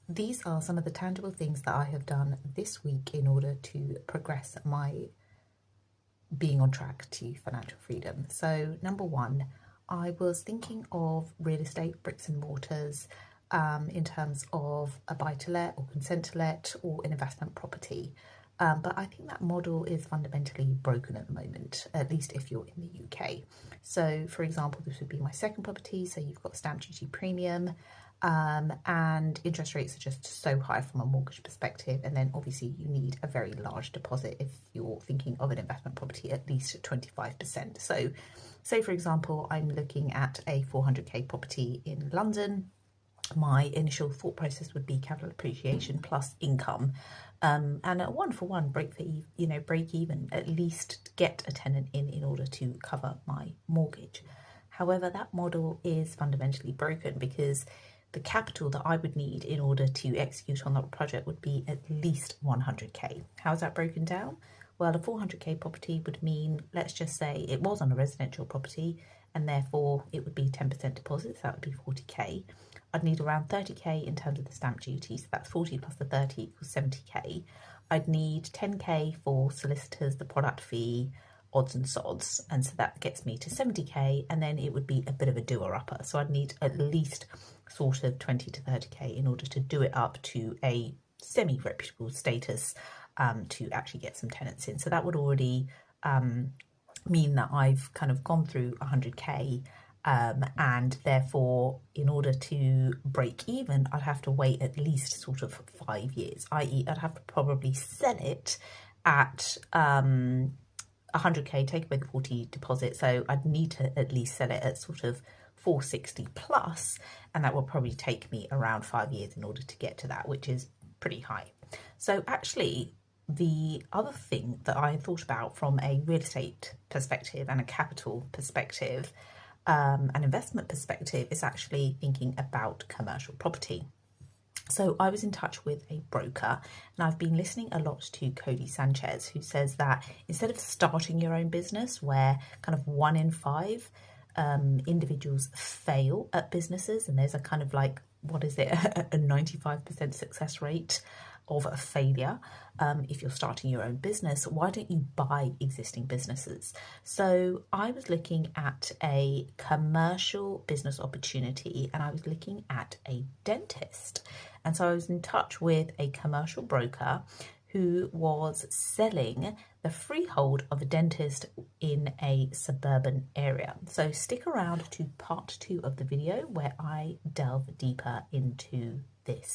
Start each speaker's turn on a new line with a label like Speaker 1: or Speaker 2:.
Speaker 1: these are some of the tangible things that I have done this week in order to progress my being on track to financial freedom. So number one, I was thinking of real estate, bricks and mortars, in terms of a buy-to-let or consent-to-let or an investment property. But I think that model is fundamentally broken at the moment, at least if you're in the UK. So for example, this would be my second property. So you've got stamp duty premium, and interest rates are just so high from a mortgage perspective. And then obviously you need a very large deposit if you're thinking of an investment property, at least 25%. So say for example, I'm looking at a 400k property in London. My initial thought process would be capital appreciation plus income, and a one-for-one break even, at least get a tenant in order to cover my mortgage. However, that model is fundamentally broken because the capital that I would need in order to execute on that project would be at least 100k. How's that broken down? Well, a 400k property would mean, let's just say it was on a residential property, and therefore it would be 10% deposit, so that would be 40k. I'd need around 30k in terms of the stamp duty, so that's 40 plus the 30 equals 70k. I'd need 10k for solicitors, the product fee, odds and sods, and so that gets me to 70k, and then it would be a bit of a doer-upper. So I'd need at least sort of 20 to 30k in order to do it up to a semi-reputable status, to actually get some tenants in. So that would already mean that I've kind of gone through 100k, and therefore in order to break even I'd have to wait at least sort of 5 years, i.e. I'd have to probably sell it at 100k, take away the 40 deposit, so I'd need to at least sell it at sort of 460 plus, and that will probably take me around 5 years in order to get to that, which is pretty high. So actually the other thing that I thought about from a real estate perspective and a capital perspective, an investment perspective, is actually thinking about commercial property. So I was in touch with a broker, and I've been listening a lot to Cody Sanchez, who says that instead of starting your own business, where kind of 1 in 5 individuals fail at businesses, and there's a kind of like, what is it, a 95% success rate of a failure. If you're starting your own business, why don't you buy existing businesses? So I was looking at a commercial business opportunity, and I was looking at a dentist. And so I was in touch with a commercial broker who was selling the freehold of a dentist in a suburban area. So stick around to part 2 of the video where I delve deeper into this.